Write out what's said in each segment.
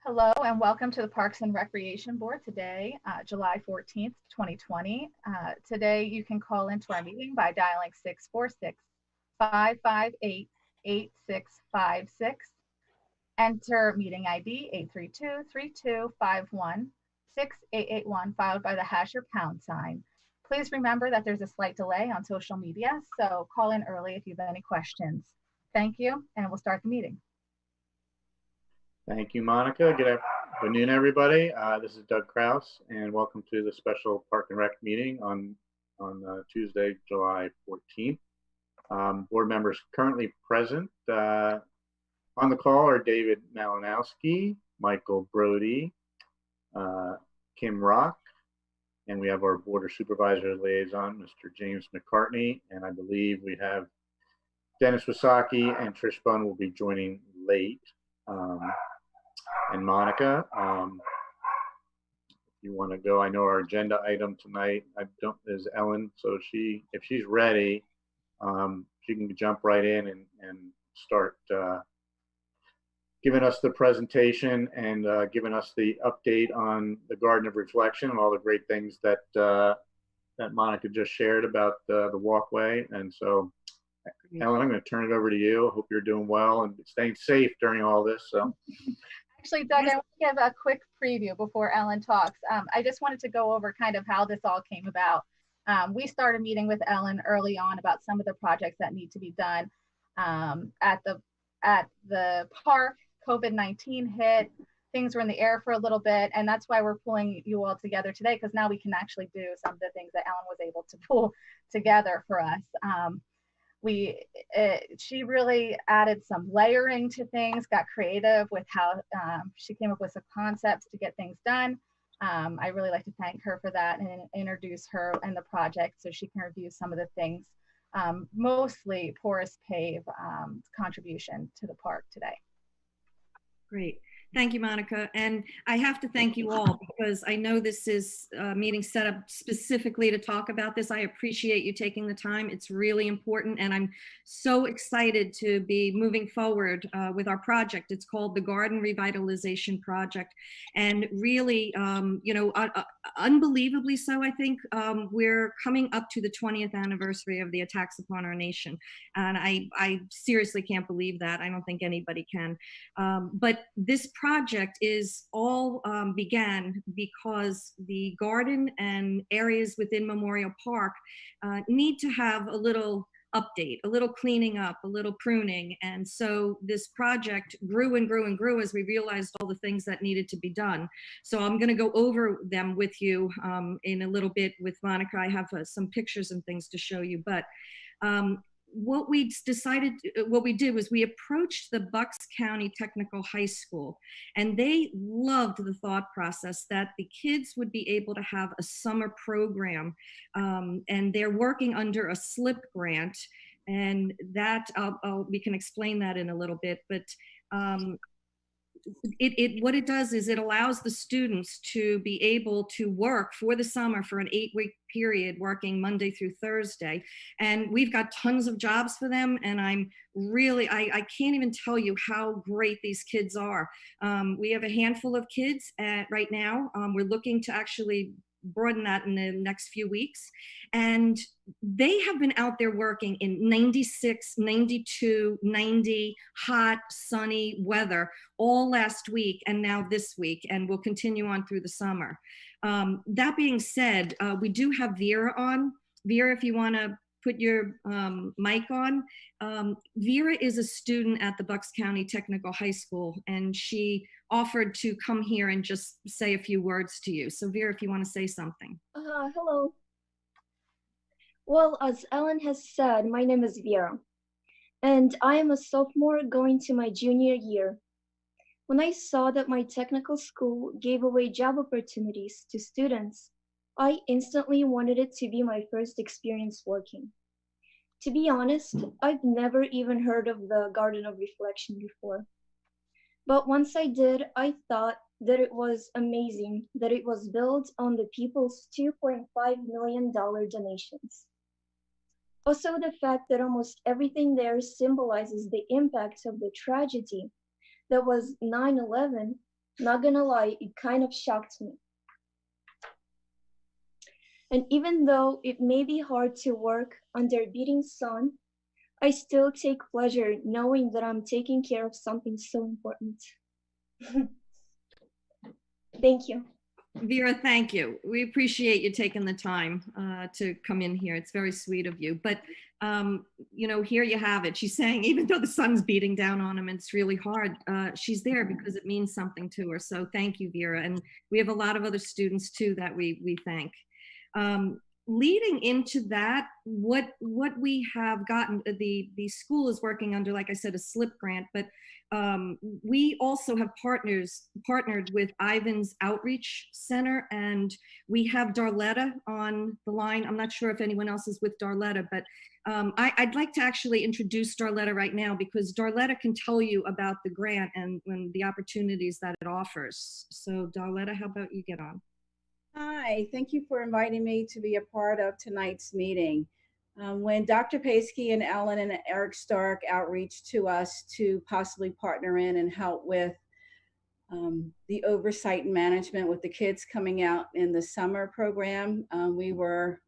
Hello and welcome to the Parks and Recreation Board today, July 14th, 2020. Today you can call into our meeting by dialing 646-558-8656. Enter meeting ID 832-3251-6881 followed by the hash or pound sign. Please remember that there's a slight delay on social media, so call in early if you have any questions. Thank you, and we'll start the meeting. Thank you, Monica. Good afternoon, everybody. This is Doug Kraus, and welcome to the special Park and Rec meeting on Tuesday, July 14th. Board members currently present on the call are David Malinowski, Michael Brody, Kim Rock, and we have our Board of Supervisors liaison, Mr. James McCartney, and I believe we have Dennis Wasaki and Trish Bunn will be joining late. And Monica, if you want to go, I know our agenda item tonight is Ellen, so if she's ready, she can jump right in and start giving us the presentation and giving us the update on the Garden of Reflection and all the great things that that Monica just shared about the walkway. And so, Ellen, I'm going to turn it over to you. I hope you're doing well and staying safe during all this. So. Actually, Doug, I want to give a quick preview before Ellen talks. I just wanted to go over kind of how this all came about. We started meeting with Ellen early on about some of the projects that need to be done at the park. COVID-19 hit, things were in the air for a little bit, and that's why we're pulling you all together today, because now we can actually do some of the things that Ellen was able to pull together for us. She really added some layering to things, got creative with how she came up with some concepts to get things done. I really like to thank her for that and introduce her and the project so she can review some of the things, mostly porous pave contribution to the park today. Great. Thank you, Monica. And I have to thank you all because I know this is a meeting set up specifically to talk about this. I appreciate you taking the time. It's really important. And I'm so excited to be moving forward with our project. It's called the Garden Revitalization Project. And really, unbelievably so, I think we're coming up to the 20th anniversary of the attacks upon our nation. And I seriously can't believe that. I don't think anybody can. But this project is all began because the garden and areas within Memorial Park need to have a little update, a little cleaning up, a little pruning. And so this project grew and grew and grew as we realized all the things that needed to be done. So I'm going to go over them with you in a little bit with Monica. I have some pictures and things to show you, but what we did was we approached the Bucks County Technical High School, and they loved the thought process that the kids would be able to have a summer program, and they're working under a SLIP grant, and that we can explain that in a little bit, but what it does is it allows the students to be able to work for the summer for an 8-week period, working Monday through Thursday. And we've got tons of jobs for them. And I'm really, I can't even tell you how great these kids are. We have a handful of kids right now. We're looking to actually broaden that in the next few weeks. And they have been out there working in 96, 92, 90 hot, sunny weather all last week and now this week, and we'll continue on through the summer. That being said, we do have Vera on. Vera, if you want to put your mic on. Vera is a student at the Bucks County Technical High School, and she offered to come here and just say a few words to you. So Vera, if you want to say something. Hello. Well, as Ellen has said, my name is Vera, and I am a sophomore going to my junior year. When I saw that my technical school gave away job opportunities to students, I instantly wanted it to be my first experience working. To be honest, I've never even heard of the Garden of Reflection before. But once I did, I thought that it was amazing that it was built on the people's $2.5 million donations. Also, the fact that almost everything there symbolizes the impact of the tragedy that was 9/11 Not gonna lie, it kind of shocked me. And even though it may be hard to work under a beating sun, I still take pleasure knowing that I'm taking care of something so important. Thank you. Vera, thank you. We appreciate you taking the time to come in here. It's very sweet of you. But, you know, here you have it. She's saying, even though the sun's beating down on him and it's really hard, she's there because it means something to her. So thank you, Vera. And we have a lot of other students, too, that we thank. Leading into that, what we have gotten, the school is working under, like I said, a SLIP grant, but we also have partnered with Ivan's Outreach Center, and we have Darletta on the line. I'm not sure if anyone else is with Darletta, but I'd like to actually introduce Darletta right now because Darletta can tell you about the grant and the opportunities that it offers. So Darletta, how about you get on? Hi, thank you for inviting me to be a part of tonight's meeting. When Dr. Paskey and Ellen and Eric Stark outreached to us to possibly partner in and help with the oversight and management with the kids coming out in the summer program, we were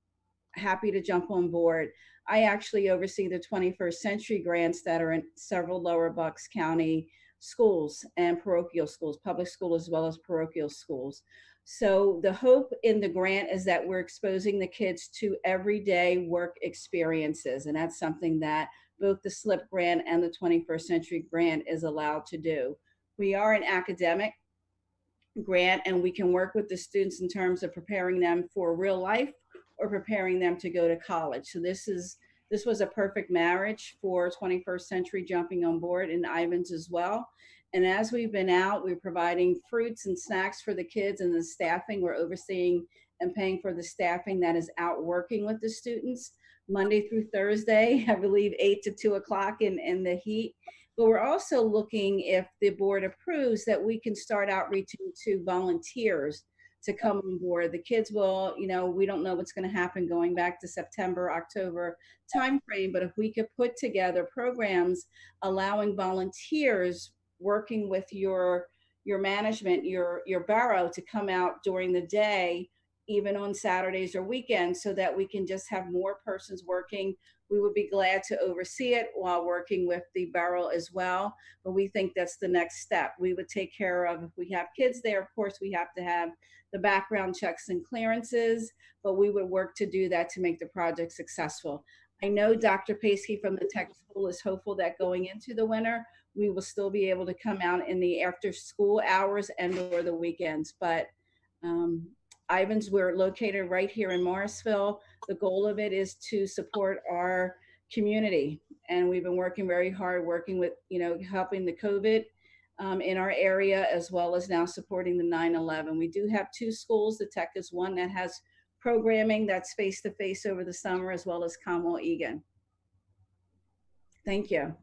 happy to jump on board. I actually oversee the 21st Century grants that are in several Lower Bucks County schools and parochial schools, public school as well as parochial schools. So the hope in the grant is that we're exposing the kids to everyday work experiences. And that's something that both the SLIP grant and the 21st Century grant is allowed to do. We are an academic grant and we can work with the students in terms of preparing them for real life or preparing them to go to college. So this was a perfect marriage for 21st Century jumping on board, and Ivan's as well. And as we've been out, we're providing fruits and snacks for the kids and the staffing. We're overseeing and paying for the staffing that is out working with the students Monday through Thursday, I believe 8 to 2 o'clock in the heat. But we're also looking, if the board approves, that we can start outreaching to volunteers to come on board. The kids will, you know, we don't know what's going to happen going back to September, October timeframe, but if we could put together programs allowing volunteers working with your management, your borough to come out during the day, even on Saturdays or weekends, so that we can just have more persons working. We would be glad to oversee it while working with the borough as well. But we think that's the next step. We would take care of, if we have kids there, of course, we have to have the background checks and clearances, but we would work to do that to make the project successful. I know Dr. Paskey from the tech school is hopeful that going into the winter, we will still be able to come out in the after school hours and or the weekends. But Ivan's, we're located right here in Morrisville. The goal of it is to support our community. And we've been working very hard, working with, you know, helping the COVID in our area, as well as now supporting the 9/11. We do have 2 schools. The tech is one that has programming that's face-to-face over the summer, as well as Commonwealth Egan. Thank you.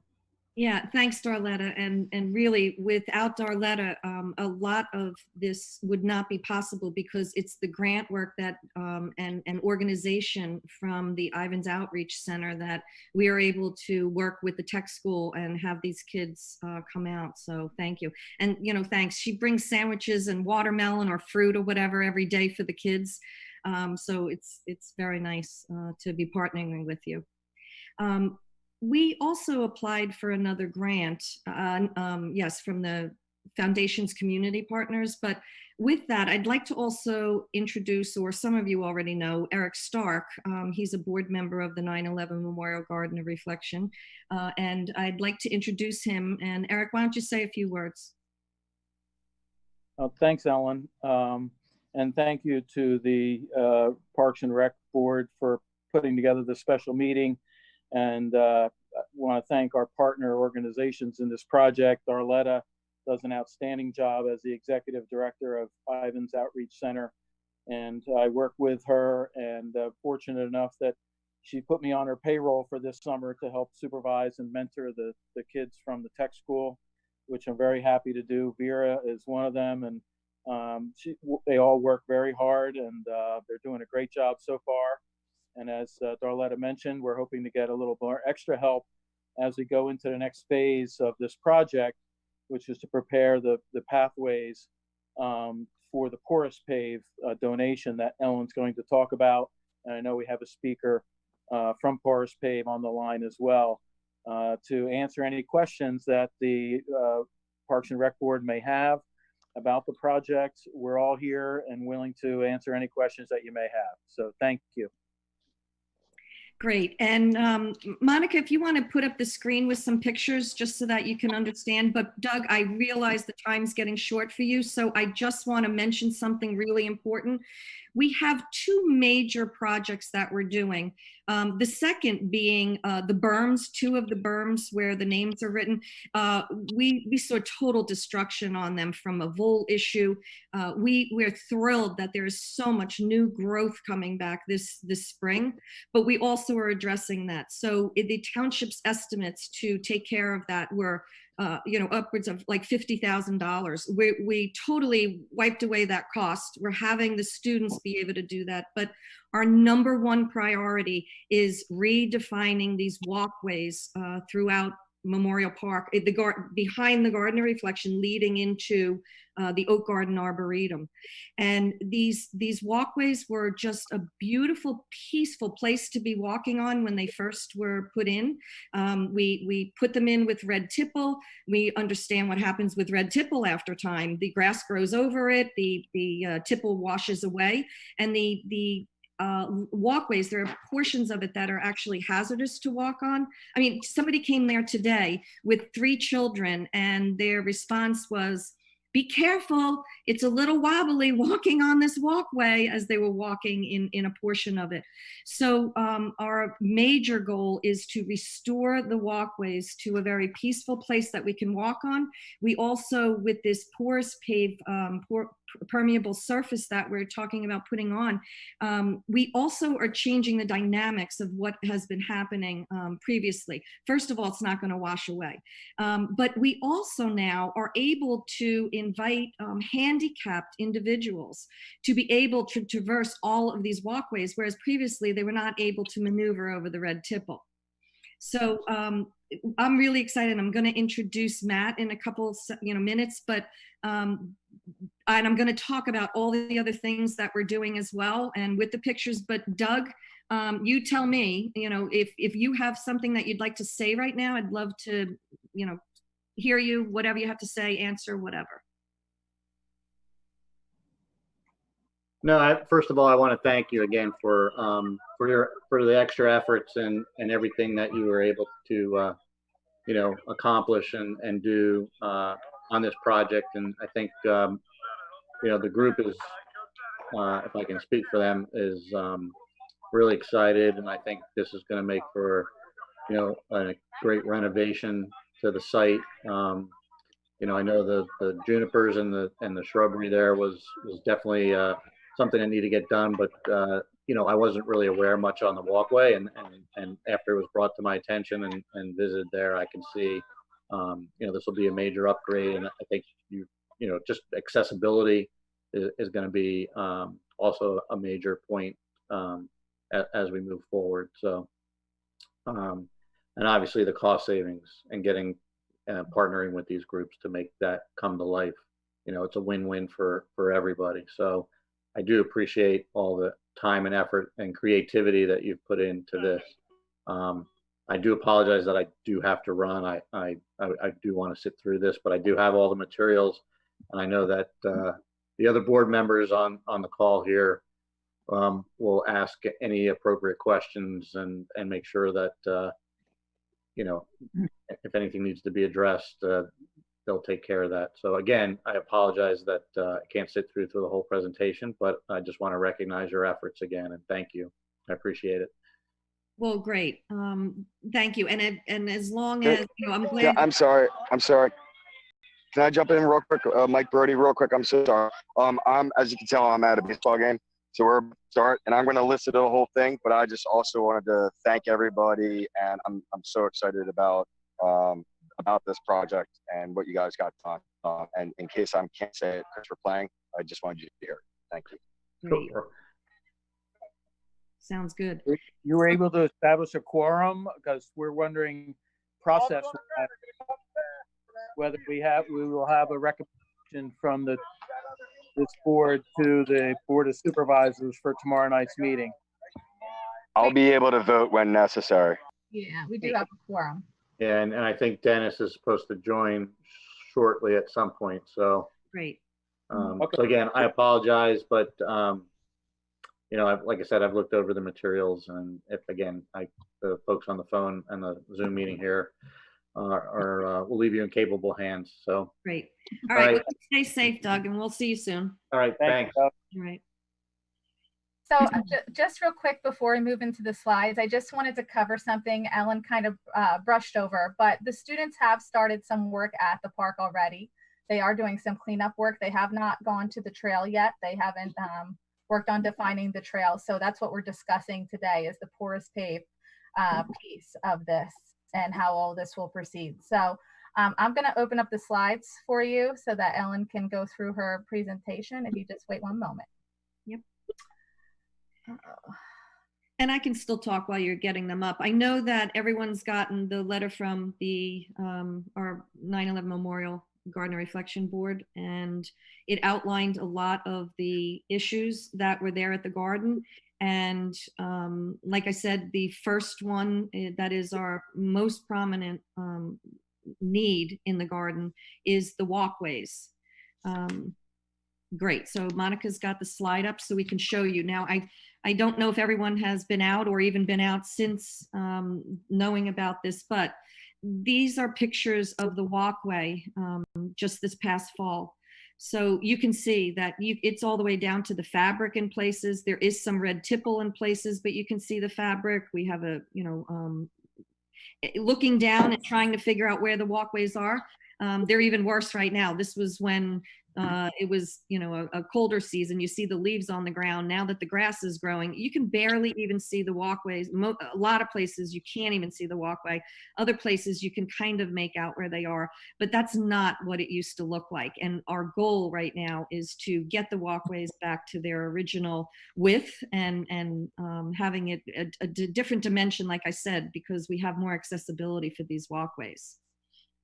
Yeah, thanks, Darletta. And really, without Darletta, a lot of this would not be possible because it's the grant work that and organization from the Ivan's Outreach Center that we are able to work with the tech school and have these kids come out. So thank you. And, you know, thanks. She brings sandwiches and watermelon or fruit or whatever every day for the kids. So it's very nice to be partnering with you. We also applied for another grant, yes, from the Foundation's community partners. But with that, I'd like to also introduce, or some of you already know, Eric Stark. He's a board member of the 9/11 Memorial Garden of Reflection. And I'd like to introduce him. And Eric, why don't you say a few words? Thanks, Ellen. And thank you to the Parks and Rec Board for putting together this special meeting. And I want to thank our partner organizations in this project. Darletta does an outstanding job as the executive director of Ivan's Outreach Center. And I work with her, and fortunate enough that she put me on her payroll for this summer to help supervise and mentor the kids from the tech school, which I'm very happy to do. Vera is one of them, and they all work very hard, and they're doing a great job so far. And as Darletta mentioned, we're hoping to get a little more extra help as we go into the next phase of this project. which is to prepare the pathways for the porous pave donation that Ellen's going to talk about. And I know we have a speaker from Porous Pave on the line as well to answer any questions that the Parks and Rec Board may have about the project. We're all here and willing to answer any questions that you may have. So thank you. Great. And Monica, if you want to put up the screen with some pictures just so that you can understand. But Doug, I realize the time's getting short for you, so I just want to mention something really important. We have two major projects that we're doing. The second being the Berms, two of the Berms where the names are written. We saw total destruction on them from a vole issue. We're thrilled that there is so much new growth coming back this spring, but we also are addressing that. So the township's estimates to take care of that were upwards of like $50,000. We totally wiped away that cost. We're having the students be able to do that. But our number one priority is redefining these walkways throughout Memorial Park, behind the Garden of Reflection leading into the Oak Garden Arboretum. And these walkways were just a beautiful, peaceful place to be walking on when they first were put in. We put them in with red tipple. We understand what happens with red tipple after time. The grass grows over it, the tipple washes away, and the walkways, there are portions of it that are actually hazardous to walk on. I mean, somebody came there today with 3 children and their response was, "Be careful, it's a little wobbly walking on this walkway," as they were walking in a portion of it. So our major goal is to restore the walkways to a very peaceful place that we can walk on. We also, with this porous pave, permeable surface that we're talking about putting on, we also are changing the dynamics of what has been happening previously. First of all, it's not going to wash away. But we also now are able to invite handicapped individuals to be able to traverse all of these walkways, whereas previously they were not able to maneuver over the red tipple. So I'm really excited. I'm going to introduce Matt in a couple minutes, but and I'm going to talk about all the other things that we're doing as well and with the pictures. But Doug, you tell me, if you have something that you'd like to say right now, I'd love to, hear you, whatever you have to say, answer, whatever. No, first of all, I want to thank you again for the extra efforts and everything that you were able to accomplish and do on this project. And I think the group is, if I can speak for them, is really excited, and I think this is going to make for a great renovation to the site. I know the junipers and the shrubbery there was definitely something that needed to get done, but I wasn't really aware much on the walkway, and after it was brought to my attention and visited there, I can see this will be a major upgrade, and I think just accessibility is going to be also a major point as we move forward. So and obviously the cost savings and getting partnering with these groups to make that come to life, it's a win-win for everybody. So I do appreciate all the time and effort and creativity that you've put into this. I do apologize that I do have to run. I do want to sit through this, but I do have all the materials, and I know that the other board members on the call here will ask any appropriate questions and make sure that if anything needs to be addressed, they'll take care of that. So again, I apologize that I can't sit through the whole presentation, but I just want to recognize your efforts again and thank you. I appreciate it. Well, great. Thank you. And as long as I'm glad. Yeah, I'm sorry. Can I jump in real quick, Mike Brody, real quick? I'm so sorry. I'm, as you can tell, I'm at a baseball game, so we're start, and I'm going to listen to the whole thing. But I just also wanted to thank everybody, and I'm so excited about this project and what you guys got done. And in case I can't say it because we're playing, I just wanted you to hear it. Thank you. Great. Sounds good. You were able to establish a quorum, because we're wondering process. whether we will have a recommendation from this board to the Board of Supervisors for tomorrow night's meeting. I'll be able to vote when necessary. Yeah, we do have a quorum. Yeah, and I think Dennis is supposed to join shortly at some point. So, Great. So again, I apologize, but you know, like I said, I've looked over the materials, and if again, the folks on the phone and the Zoom meeting here will leave you in capable hands. So Great. All right. Well, stay safe, Doug, and we'll see you soon. all right, thanks. All right. So just real quick before we move into the slides, I just wanted to cover something Ellen kind of brushed over, but the students have started some work at the park already. They are doing some cleanup work. They have not gone to the trail yet. They haven't worked on defining the trail. So that's what we're discussing today, is the porous pave piece of this and how all this will proceed. So I'm going to open up the slides for you so that Ellen can go through her presentation. If you just wait one moment. Yep. And I can still talk while you're getting them up. I know that everyone's gotten the letter from the our 9/11 Memorial Garden Reflection Board, and it outlined a lot of the issues that were there at the garden. And like I said, the first one that is our most prominent need in the garden is the walkways. Great. So Monica's got the slide up so we can show you. Now, I don't know if everyone has been out or even been out since knowing about this, but these are pictures of the walkway just this past fall. So you can see that it's all the way down to the fabric in places. There is some red tipple in places, but you can see the fabric. We have a, looking down and trying to figure out where the walkways are. They're even worse right now. This was when it was, a colder season. You see the leaves on the ground. Now that the grass is growing, you can barely even see the walkways. A lot of places you can't even see the walkway. Other places you can kind of make out where they are, but that's not what it used to look like. And our goal right now is to get the walkways back to their original width and having it a different dimension, like I said, because we have more accessibility for these walkways.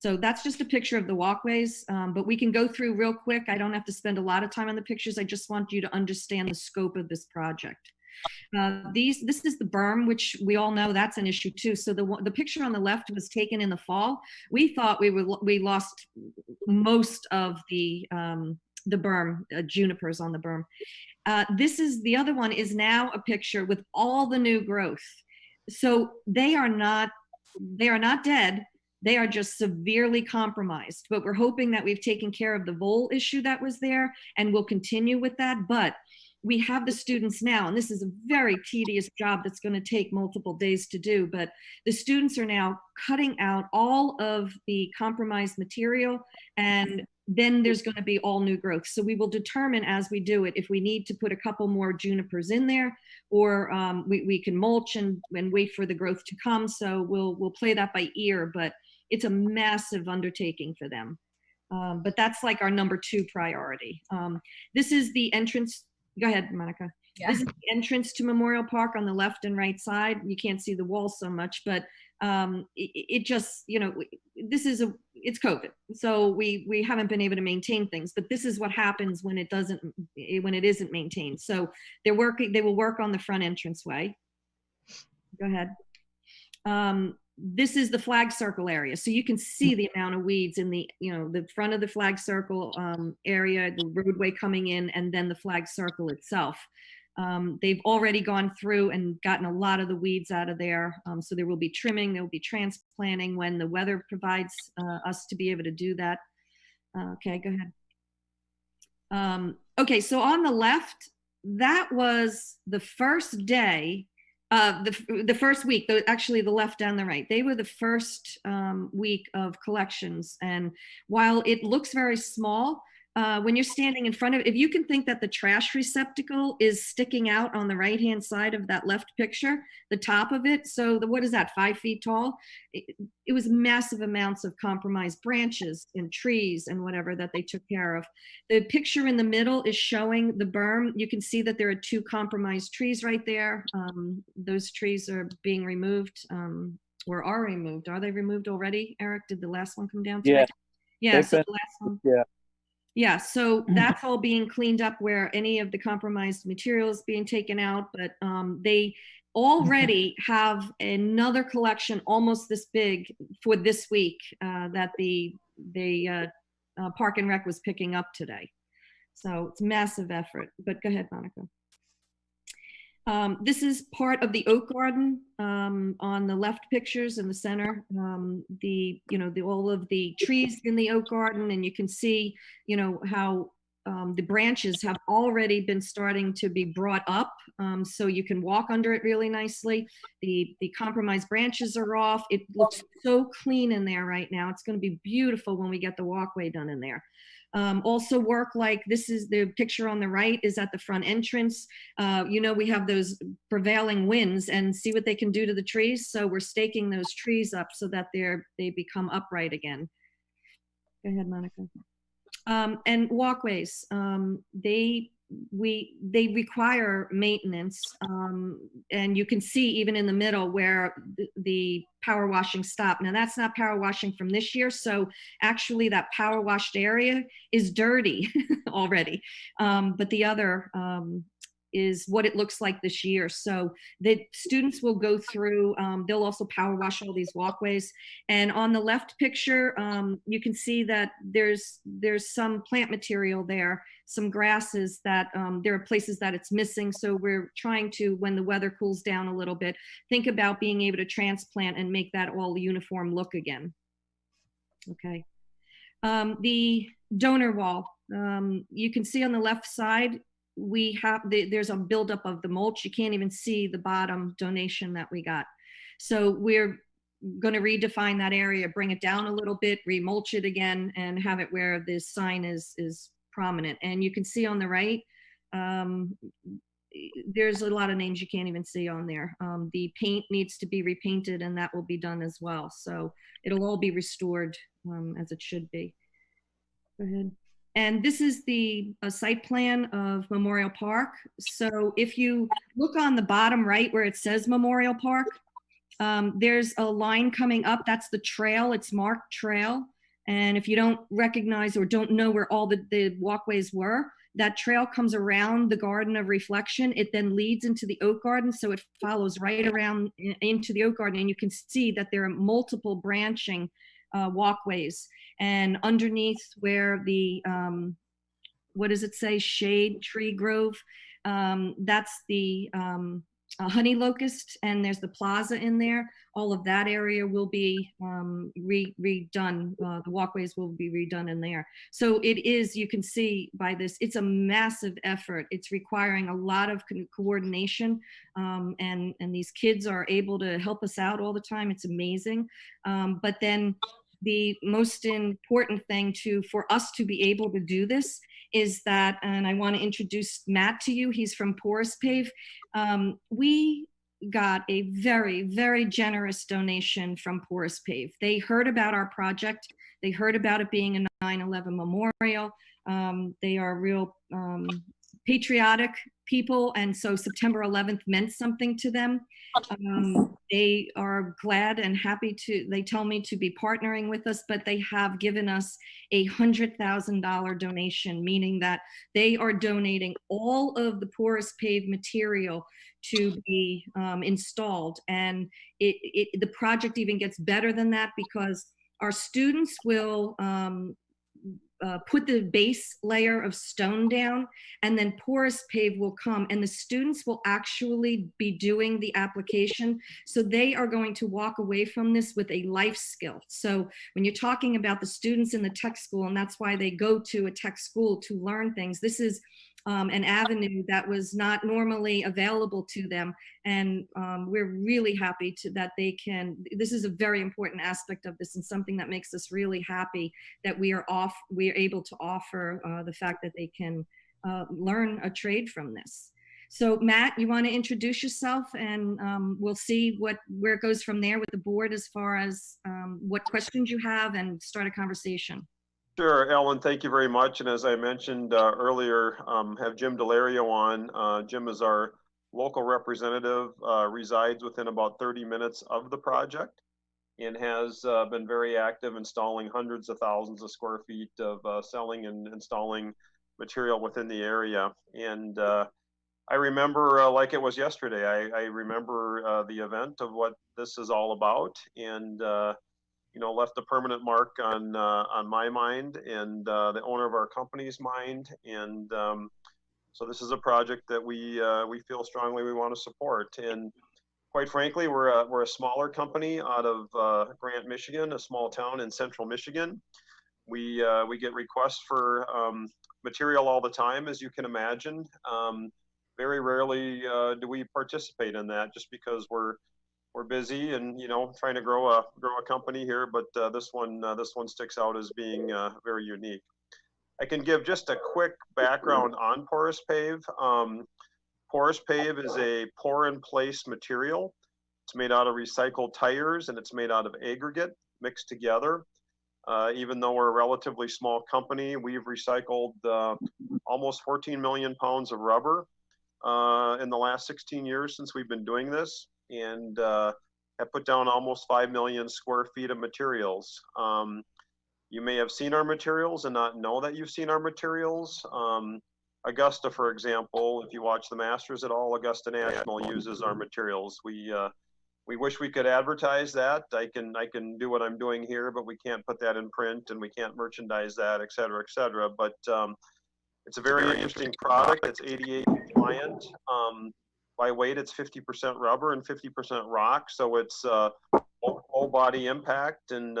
So that's just a picture of the walkways, but we can go through real quick. I don't have to spend a lot of time on the pictures. I just want you to understand the scope of this project. This is the berm, which we all know that's an issue too. So the picture on the left was taken in the fall. We thought we lost most of the berm, junipers on the berm. The other one is now a picture with all the new growth. So they are not dead. They are just severely compromised, but we're hoping that we've taken care of the vole issue that was there, and we'll continue with that. But we have the students now, and this is a very tedious job that's going to take multiple days to do, but the students are now cutting out all of the compromised material, and then there's going to be all new growth. So we will determine as we do it if we need to put a couple more junipers in there, or we can mulch and wait for the growth to come. So we'll play that by ear, but it's a massive undertaking for them. But that's like our number 2 priority. This is the entrance. Go ahead, Monica. Yeah. This is the entrance to Memorial Park on the left and right side. You can't see the wall so much, but it just, it's COVID. So we haven't been able to maintain things, but this is what happens when it isn't maintained. So they will work on the front entranceway. Go ahead. This is the flag circle area. So you can see the amount of weeds in the front of the flag circle area, the roadway coming in, and then the flag circle itself. They've already gone through and gotten a lot of the weeds out of there. So there will be trimming, there will be transplanting when the weather provides us to be able to do that. Okay, go ahead. Okay, so on the left, that was the first day, the first week, actually the left and the right, they were the first week of collections. And while it looks very small, when you're standing in front of, if you can think that the trash receptacle is sticking out on the right-hand side of that left picture, the top of it, so what is that, 5 feet tall? It was massive amounts of compromised branches and trees and whatever that they took care of. The picture in the middle is showing the berm. You can see that there are 2 compromised trees right there. Those trees are being removed or are removed. Are they removed already, Eric? Did the last one come down? Yeah. Yeah, They've so been- the last one. yeah. Yeah, so that's all being cleaned up where any of the compromised materials being taken out, but they already have another collection almost this big for this week that the Park and Rec was picking up today. So it's massive effort, but go ahead, Monica. This is part of the oak garden on the left pictures in the center. All of the trees in the oak garden, and you can see, how the branches have already been starting to be brought up, so you can walk under it really nicely. The compromised branches are off. It looks so clean in there right now. It's going to be beautiful when we get the walkway done in there. Also work like this is the picture on the right is at the front entrance. We have those prevailing winds and see what they can do to the trees. So we're staking those trees up so that they become upright again. Go ahead, Monica. And walkways, they require maintenance, and you can see even in the middle where the power washing stopped. Now that's not power washing from this year, so actually that power washed area is dirty already, but the other is what it looks like this year. So the students will go through, they'll also power wash all these walkways. And on the left picture, you can see that there's some plant material there, some grasses that there are places that it's missing. So we're trying to, when the weather cools down a little bit, think about being able to transplant and make that all uniform look again. Okay. The donor wall, you can see on the left side, we have there's a buildup of the mulch. You can't even see the bottom donation that we got. So we're going to redefine that area, bring it down a little bit, remulch it again, and have it where this sign is prominent. And you can see on the right, there's a lot of names you can't even see on there. The paint needs to be repainted, and that will be done as well. So it'll all be restored as it should be. Go ahead. And this is the site plan of Memorial Park. So if you look on the bottom right where it says Memorial Park, there's a line coming up. That's the trail. It's marked trail. And if you don't recognize or don't know where all the walkways were, that trail comes around the Garden of Reflection. It then leads into the Oak Garden. So it follows right around into the Oak Garden. And you can see that there are multiple branching walkways. And underneath where the, what does it say, shade tree grove, that's the honey locust, and there's the plaza in there. All of that area will be redone. The walkways will be redone in there. So it is, you can see by this, it's a massive effort. It's requiring a lot of coordination, and these kids are able to help us out all the time. It's amazing. But then the most important thing for us to be able to do this is that, and I want to introduce Matt to you. He's from Porous Pave. We got a very, very generous donation from Porous Pave. They heard about our project. They heard about it being a 9/11 memorial. They are real patriotic people, and so September 11th meant something to them. They are glad and happy to, they tell me, to be partnering with us, but they have given us a $100,000 donation, meaning that they are donating all of the Porous Pave material to be installed. And the project even gets better than that, because our students will put the base layer of stone down, and then Porous Pave will come, and the students will actually be doing the application. So they are going to walk away from this with a life skill. So when you're talking about the students in the tech school, and that's why they go to a tech school to learn things, this is an avenue that was not normally available to them. And we're really happy that they can, this is a very important aspect of this, and something that makes us really happy that we are able to offer the fact that they can learn a trade from this. So Matt, you want to introduce yourself, and we'll see where it goes from there with the board as far as what questions you have, and start a conversation. Sure, Ellen, thank you very much. And as I mentioned earlier, have Jim Delario on. Jim is our local representative, resides within about 30 minutes of the project. and has been very active installing hundreds of thousands of square feet of selling and installing material within the area. And I remember like it was yesterday. I remember the event of what this is all about, and you know, left a permanent mark on my mind and the owner of our company's mind. And so this is a project that we feel strongly we want to support. And quite frankly, we're a smaller company out of Grant, Michigan, a small town in central Michigan. We get requests for material all the time, as you can imagine. Very rarely do we participate in that, just because we're busy and, you know, trying to grow a company here. But this one sticks out as being very unique. I can give just a quick background on porous pave. Porous pave is a pour-in-place material. It's made out of recycled tires, and it's made out of aggregate mixed together. Even though we're a relatively small company, we've recycled almost 14 million pounds of rubber in the last 16 years since we've been doing this, and have put down almost 5 million square feet of materials. You may have seen our materials and not know that you've seen our materials. Augusta, for example, if you watch the Masters at all, Augusta National uses our materials. We wish we could advertise that. I can do what I'm doing here, but we can't put that in print, and we can't merchandise that, et cetera, et cetera. But it's a very interesting product. It's ADA compliant. By weight, it's 50% rubber and 50% rock. So it's low body impact. And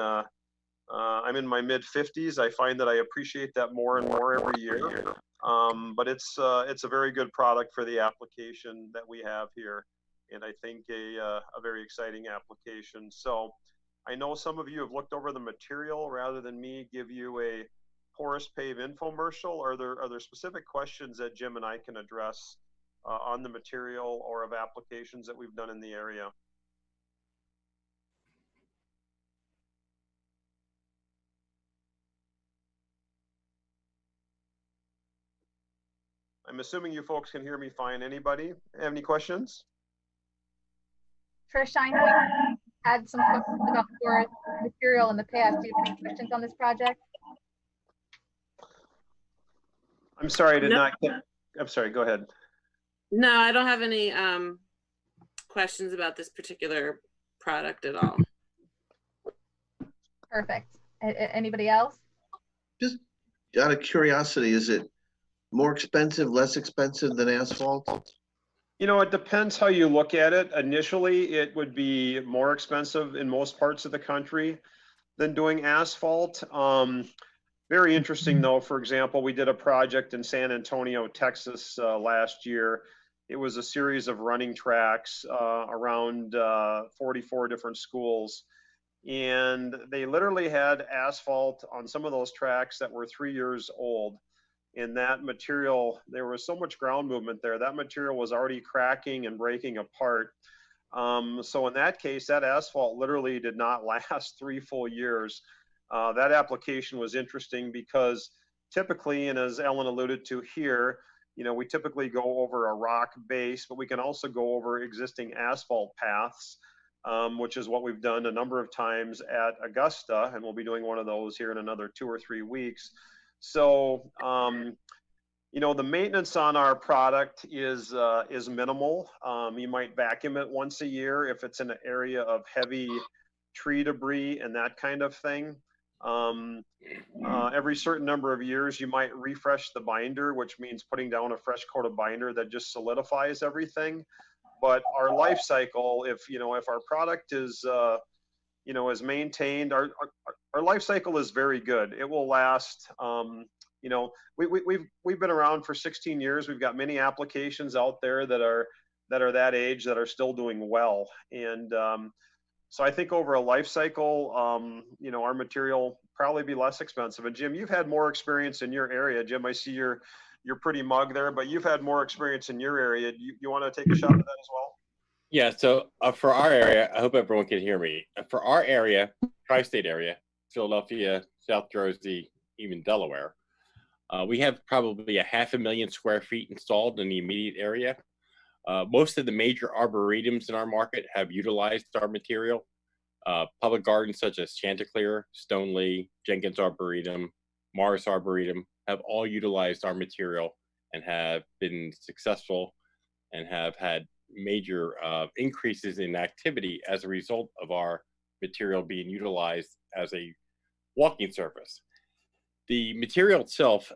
I'm in my mid 50s. I find that I appreciate that more and more every year. But it's a very good product for the application that we have here. And I think a very exciting application. So I know some of you have looked over the material rather than me give you a porous pave infomercial. Are there specific questions that Jim and I can address on the material or of applications that we've done in the area? I'm assuming you folks can hear me fine. Anybody have any questions? Trish, I know you had some questions about porous material in the past. Do you have any questions on this project? I'm sorry, I did No. not get, I'm sorry, go ahead. No, I don't have any questions about this particular product at all. Perfect. Anybody else? Just out of curiosity, is it more expensive, less expensive than asphalt? You know, it depends how you look at it. Initially, it would be more expensive in most parts of the country than doing asphalt. Very interesting though, for example, we did a project in San Antonio, Texas last year. It was a series of running tracks around 44 different schools. And they literally had asphalt on some of those tracks that were 3 years old. In that material, there was so much ground movement there, that material was already cracking and breaking apart. So in that case, that asphalt literally did not last 3 full years. That application was interesting because typically, and as Ellen alluded to here, you know, we typically go over a rock base, but we can also go over existing asphalt paths, which is what we've done a number of times at Augusta, and we'll be doing one of those here in another 2 or 3 weeks. So, you know, the maintenance on our product is minimal. You might vacuum it once a year if it's in an area of heavy tree debris and that kind of thing. Every certain number of years, you might refresh the binder, which means putting down a fresh coat of binder that just solidifies everything. But our life cycle, if our product is is maintained, our life cycle is very good. It will last. We've been around for 16 years. We've got many applications out there that are that age that are still doing well. And so I think over a life cycle, our material probably be less expensive. And Jim, you've had more experience in your area. Jim, I see your pretty mug there, but you've had more experience in your area. You want to take a shot at that as well? Yeah, so for our area, I hope everyone can hear me. For our area, tri-state area, Philadelphia, South Jersey, even Delaware, we have probably 500,000 square feet installed in the immediate area. Most of the major arboretums in our market have utilized our material. Public gardens such as Chanticleer, Stoneleigh, Jenkins Arboretum, Morris Arboretum have all utilized our material and have been successful and have had major increases in activity as a result of our material being utilized as a walking surface. The material itself,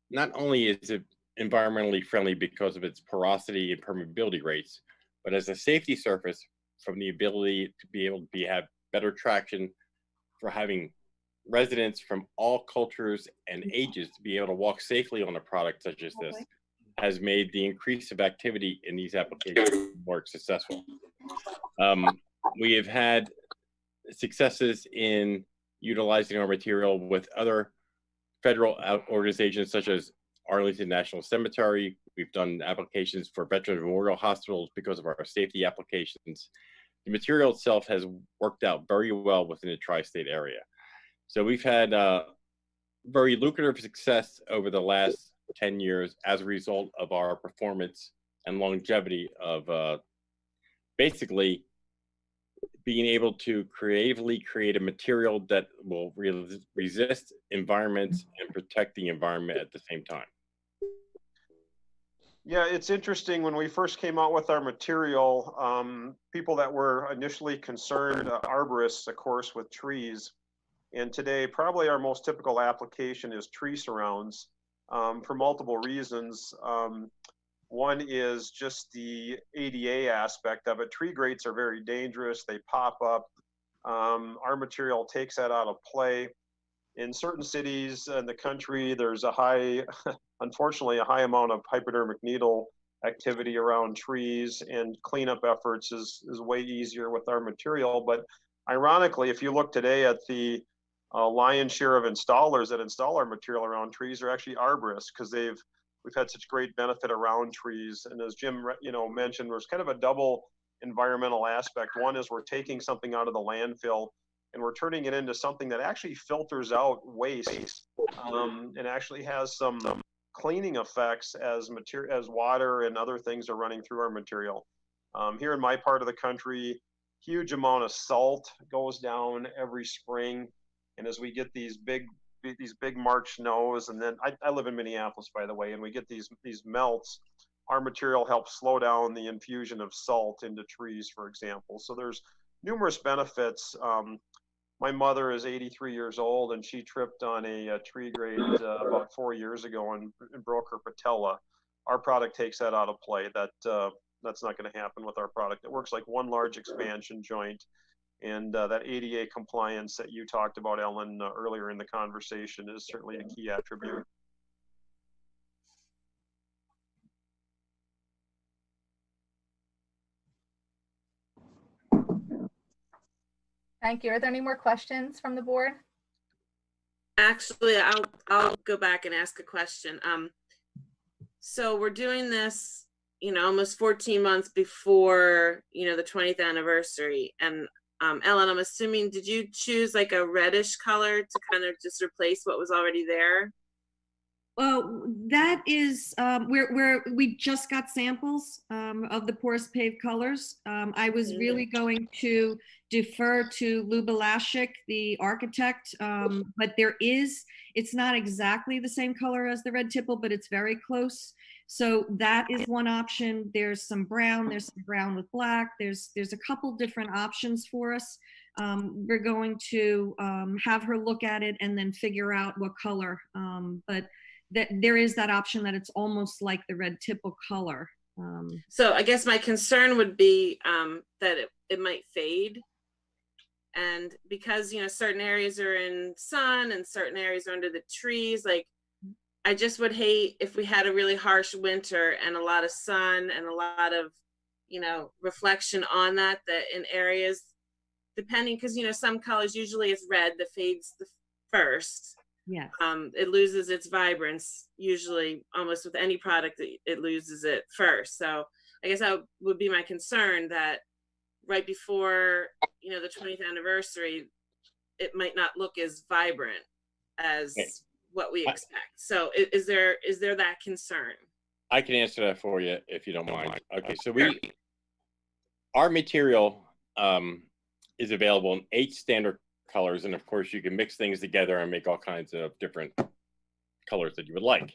not only is it environmentally friendly because of its porosity and permeability rates, but as a safety surface from the ability to be able to have better traction for having residents from all cultures and ages to be able to walk safely on a product such as this has made the increase of activity in these applications more successful. We have had successes in utilizing our material with other federal organizations such as Arlington National Cemetery. We've done applications for Veterans Memorial Hospitals because of our safety applications. The material itself has worked out very well within the tri-state area. So we've had very lucrative success over the last 10 years as a result of our performance and longevity of basically being able to creatively create a material that will resist environments and protect the environment at the same time. Yeah, it's interesting. When we first came out with our material, people that were initially concerned, arborists, of course, with trees. And today, probably our most typical application is tree surrounds for multiple reasons. One is just the ADA aspect of it. Tree grates are very dangerous. They pop up. Our material takes that out of play. In certain cities in the country, there's a high, unfortunately, a high amount of hypodermic needle activity around trees, and cleanup efforts is way easier with our material. But ironically, if you look today at the lion's share of installers that install our material around trees are actually arborists, because we've had such great benefit around trees. And as Jim mentioned, there's kind of a double environmental aspect. One is we're taking something out of the landfill and we're turning it into something that actually filters out waste and actually has some cleaning effects as water and other things are running through our material. Here in my part of the country, huge amount of salt goes down every spring. And as we get these big March snows, and then I live in Minneapolis, by the way, and we get these melts, our material helps slow down the infusion of salt into trees, for example. So there's numerous benefits. My mother is 83 years old, and she tripped on a tree grate about 4 years ago and broke her patella. Our product takes that out of play. That's not going to happen with our product. It works like one large expansion joint. And that ADA compliance that you talked about, Ellen, earlier in the conversation is certainly a key attribute. Thank you. Are there any more questions from the board? Actually, I'll go back and ask a question. So we're doing this, almost 14 months before, the 20th anniversary. And Ellen, I'm assuming, did you choose like a reddish color to kind of just replace what was already there? Well, that is, we just got samples of the porous paved colors. I was really going to defer to Lou Balashik, the architect, but it's not exactly the same color as the red tipple, but it's very close. So that is one option. There's some brown with black. There's a couple different options for us. We're going to have her look at it and then figure out what color. But there is that option that it's almost like the red tipple color. So I guess my concern would be that it might fade. And because, certain areas are in sun and certain areas are under the trees, like, I just would hate if we had a really harsh winter and a lot of sun and a lot of, reflection on that in areas, depending, because, some colors, usually it's red that fades the first. Yeah. It loses its vibrance, usually almost with any product, it loses it first. So I guess that would be my concern, that right before, the 20th anniversary, it might not look as vibrant as what we expect. So is there that concern? I can answer that for you if you don't mind. Okay, so our material is available in 8 standard colors. And of course, you can mix things together and make all kinds of different colors that you would like.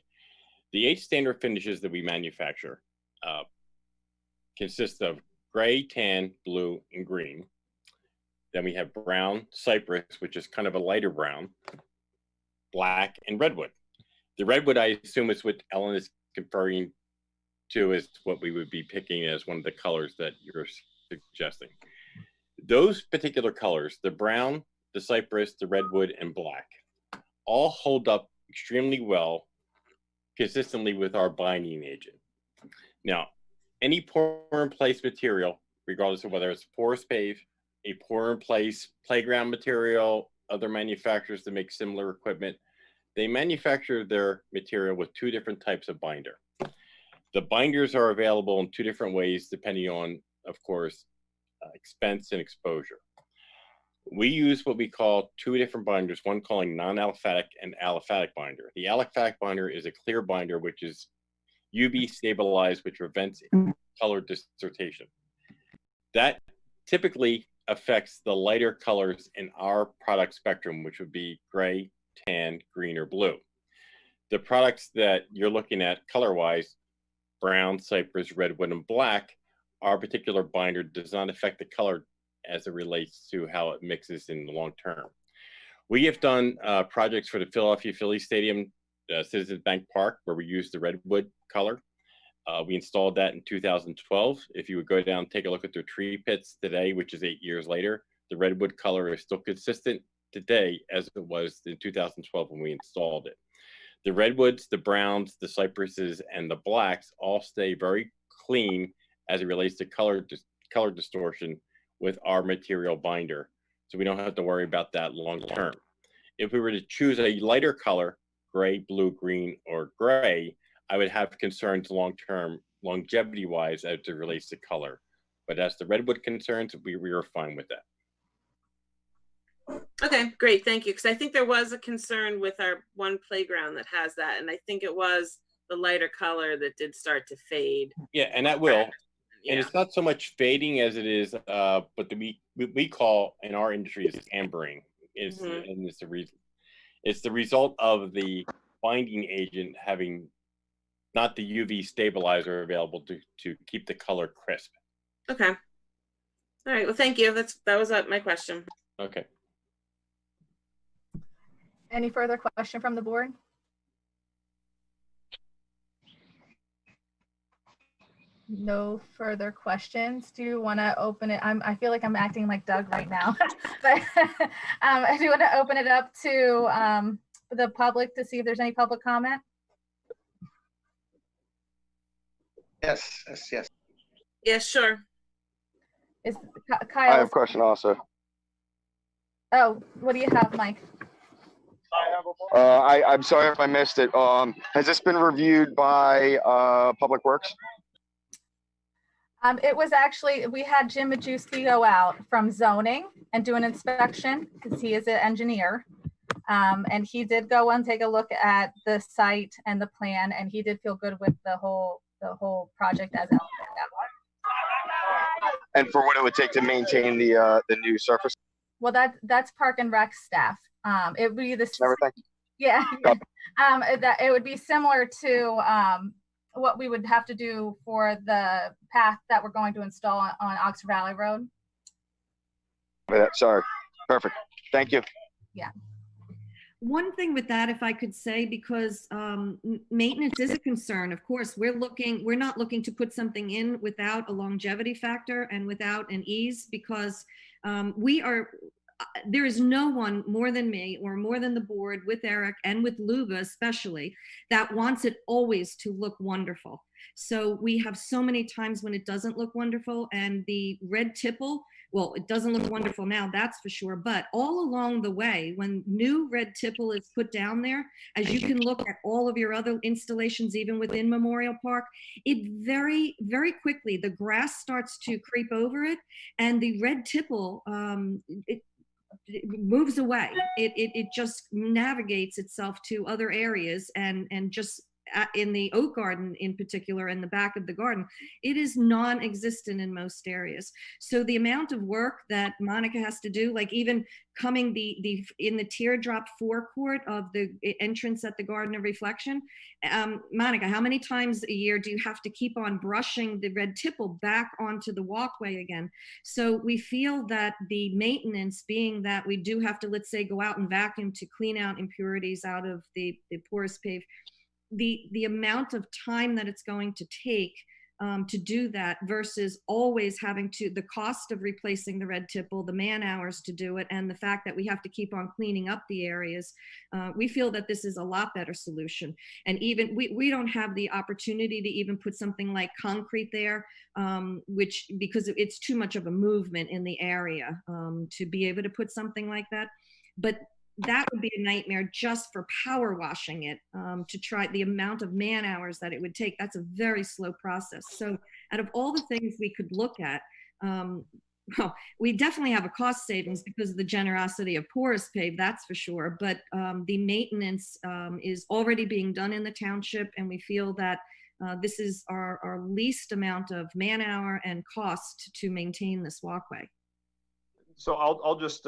The 8 standard finishes that we manufacture consist of gray, tan, blue, and green. Then we have brown, cypress, which is kind of a lighter brown, black, and redwood. The redwood, I assume, is what Ellen is referring to as what we would be picking as one of the colors that you're suggesting. Those particular colors, the brown, the cypress, the redwood, and black, all hold up extremely well consistently with our binding agent. Now, any pour-in-place material, regardless of whether it's porous pave, a pour-in-place playground material, other manufacturers that make similar equipment, they manufacture their material with 2 different types of binder. The binders are available in 2 different ways, depending on, of course, expense and exposure. We use what we call 2 different binders, one calling non-aliphatic and aliphatic binder. The aliphatic binder is a clear binder, which is UV stabilized, which prevents color distortion. That typically affects the lighter colors in our product spectrum, which would be gray, tan, green, or blue. The products that you're looking at color-wise, brown, cypress, redwood, and black, our particular binder does not affect the color as it relates to how it mixes in the long term. We have done projects for the Philadelphia Phillies Stadium, Citizens Bank Park, where we used the redwood color. We installed that in 2012. If you would go down and take a look at their tree pits today, which is 8 years later, the redwood color is still consistent today as it was in 2012 when we installed it. The redwoods, the browns, the cypresses, and the blacks all stay very clean as it relates to color distortion with our material binder. So we don't have to worry about that long term. If we were to choose a lighter color, gray, blue, green, or gray, I would have concerns long term, longevity wise, as it relates to color. But as the redwood concerns, we are fine with that. Okay, great, thank you. Because I think there was a concern with our one playground that has that, and I think it was the lighter color that did start to fade. Yeah, and that will. Yeah. And it's not so much fading as it is, but we call in our industry is ambering. And it's the reason. It's the result of the binding agent having not the UV stabilizer available to keep the color crisp. Okay. All right. Well, thank you. That was my question. Okay. Any further question from the board? No further questions. Do you want to open it? I feel like I'm acting like Doug right now, but I do want to open it up to the public to see if there's any public comment. Yes. Yes, sure. Is Kyle? I have a question also. Oh, what do you have, Mike? I'm sorry if I missed it. Has this been reviewed by Public Works? It was actually, we had Jim Majewski go out from zoning and do an inspection because he is an engineer. And he did go and take a look at the site and the plan, and he did feel good with the whole project as it. And for what it would take to maintain the new surface? Well, that's Park and Rec staff. It would be the everything. Yeah. That it would be similar to what we would have to do for the path that we're going to install on Oxford Valley Road. Sorry. Perfect. Thank you. Yeah. One thing with that, if I could say, because maintenance is a concern. Of course, we're not looking to put something in without a longevity factor and without an ease, because there is no one more than me or more than the board with Eric and with Luba especially that wants it always to look wonderful. So we have so many times when it doesn't look wonderful, and the red tipple, well, it doesn't look wonderful now, that's for sure. But all along the way, when new red tipple is put down there, as you can look at all of your other installations, even within Memorial Park, it very, very quickly, the grass starts to creep over it, and the red tipple, it moves away. It just navigates itself to other areas and just in the oak garden in particular, in the back of the garden, it is non-existent in most areas. So the amount of work that Monica has to do, like even coming in the teardrop forecourt of the entrance at the Garden of Reflection, Monica, how many times a year do you have to keep on brushing the red tipple back onto the walkway again? So we feel that the maintenance, being that we do have to, let's say, go out and vacuum to clean out impurities out of the porous pave, the amount of time that it's going to take to do that versus always having to, the cost of replacing the red tipple, the man hours to do it, and the fact that we have to keep on cleaning up the areas, we feel that this is a lot better solution. And even we don't have the opportunity to even put something like concrete there, because it's too much of a movement in the area to be able to put something like that. But that would be a nightmare just for power washing it, to try the amount of man hours that it would take. That's a very slow process. So out of all the things we could look at, well, we definitely have a cost savings because of the generosity of porous pave, that's for sure. But the maintenance is already being done in the township, and we feel that this is our least amount of man hour and cost to maintain this walkway. So I'll just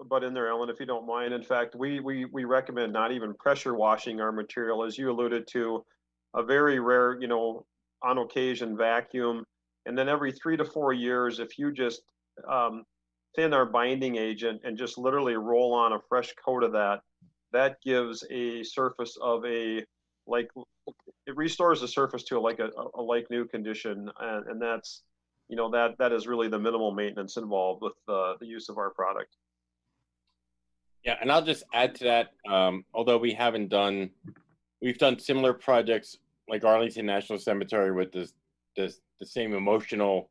butt in there, Ellen, if you don't mind. In fact, we recommend not even pressure washing our material, as you alluded to, a very rare, on occasion vacuum. And then every 3 to 4 years, if you just thin our binding agent and just literally roll on a fresh coat of that, that gives a surface of it restores the surface to a like new condition. And that's, that is really the minimal maintenance involved with the use of our product. Yeah, and I'll just add to that, although we've done similar projects like Arlington National Cemetery with the same emotional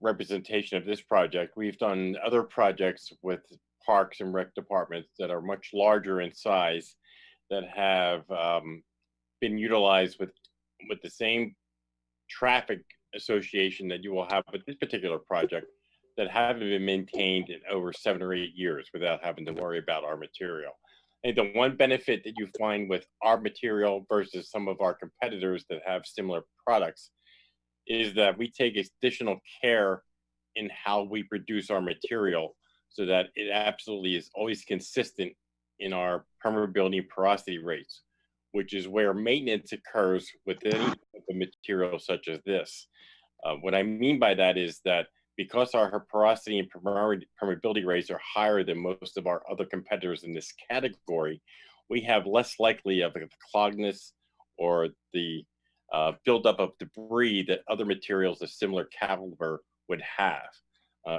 representation of this project. We've done other projects with parks and rec departments that are much larger in size that have been utilized with the same traffic association that you will have with this particular project, that haven't been maintained in over 7 or 8 years without having to worry about our material. And the one benefit that you find with our material versus some of our competitors that have similar products is that we take additional care in how we produce our material so that it absolutely is always consistent in our permeability and porosity rates, which is where maintenance occurs with any type of material such as this. What I mean by that is that because our porosity and permeability rates are higher than most of our other competitors in this category, we have less likely of the cloggedness or the buildup of debris that other materials of similar caliber would have.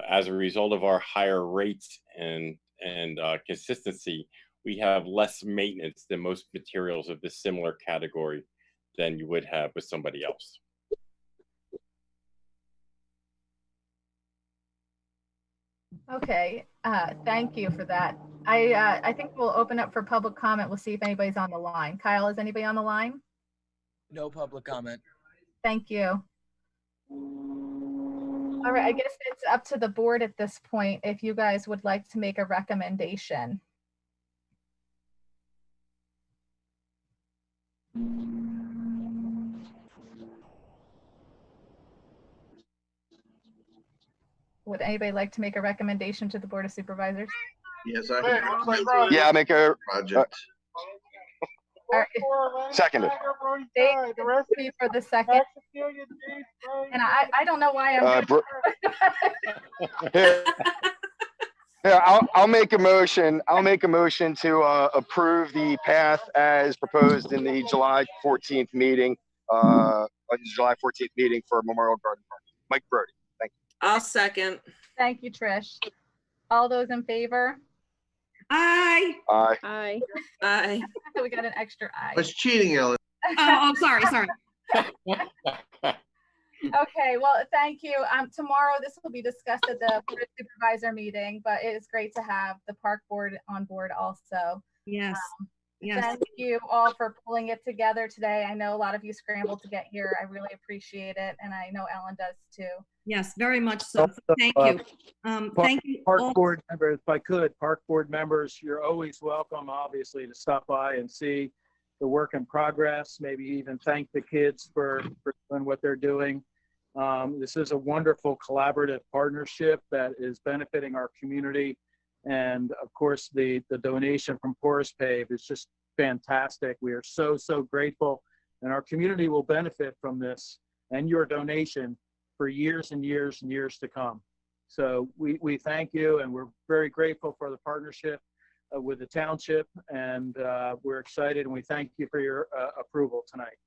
As a result of our higher rates and consistency, we have less maintenance than most materials of this similar category than you would have with somebody else. Okay, thank you for that. I think we'll open up for public comment. We'll see if anybody's on the line. Kyle, is anybody on the line? No public comment. Thank you. All right, I guess it's up to the board at this point if you guys would like to make a recommendation. Would anybody like to make a recommendation to the Board of Supervisors? Yes, I I make a project. seconded. Dave, for the second. And I don't know why I'm Here, I'll make a motion. I'll make a motion to approve the path as proposed in the July 14th meeting. July 14th meeting for Memorial Garden Park. Mike Brody. Thank you. I'll second. Thank you, Trish. All those in favor? Aye. Aye. Aye. Aye. We got an extra aye. What's cheating, Ellen? Oh, sorry. Okay, well, thank you. Tomorrow this will be discussed at the Board of Supervisor meeting, but it is great to have the park board on board also. Yes. Yes. Thank you all for pulling it together today. I know a lot of you scrambled to get here. I really appreciate it, and I know Ellen does too. Yes, very much so. Thank you. Thank you. Park board members, if I could, park board members, you're always welcome, obviously, to stop by and see the work in progress, maybe even thank the kids for doing what they're doing. This is a wonderful collaborative partnership that is benefiting our community. And of course, the donation from Porous Pave is just fantastic. We are so, so grateful, and our community will benefit from this and your donation for years and years and years to come. So we thank you, and we're very grateful for the partnership with the township, and we're excited, and we thank you for your approval tonight.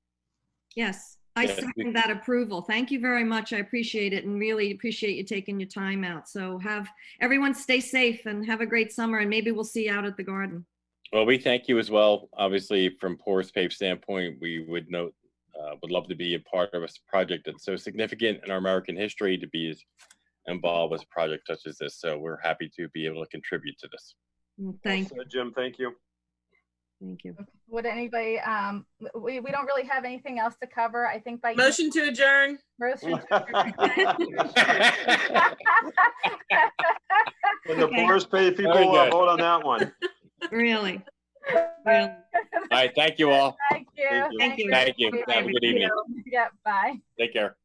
Yes, I second that approval. Thank you very much. I appreciate it, and really appreciate you taking your time out. So have everyone stay safe and have a great summer, and maybe we'll see you out at the garden. Well, we thank you as well. Obviously, from Porous Pave standpoint, we would love to be a part of a project that's so significant in our American history, to be involved with a project such as this. So we're happy to be able to contribute to this. Thank you. Jim, thank you. Thank you. Would anybody, we don't really have anything else to cover. I think by Motion to adjourn. Motion to adjourn. When the Porous Pave people vote on that one. Really? Really? All right, thank you all. Thank you. Thank you. Thank you. Have a good evening. Yep, bye. Take care.